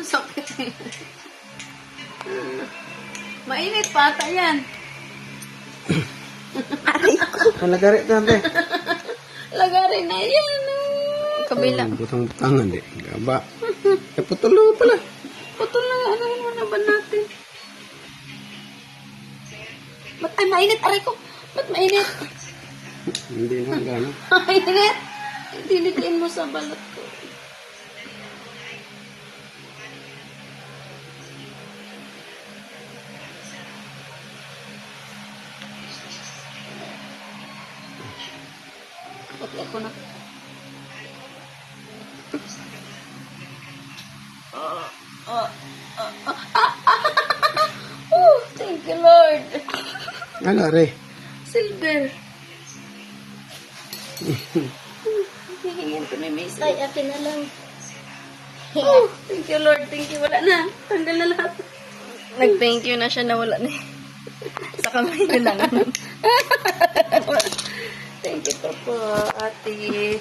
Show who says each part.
Speaker 1: Sakit. Mainit pa ata yan.
Speaker 2: Malagarit na, te.
Speaker 1: Lagarin na yan. Kabila.
Speaker 2: Butang-butangan, di. Gaba. Putol na pala.
Speaker 1: Putol na nga. Ano na ba natin? Ba't ay mainit? Aray ko. Ba't mainit?
Speaker 2: Hindi na gano'n.
Speaker 1: Mainit? Dinidiin mo sa balat ko. Pati ako na. Oh, thank you, Lord.
Speaker 2: Ano, re?
Speaker 1: Silver. Hihingin ko ni Mason.
Speaker 3: Ay, akin na lang.
Speaker 1: Oh, thank you, Lord. Thank you. Wala na. Tanggal na lahat. Nag-thank you na siya na wala na. Sa kamay na lang. Thank you po, ate.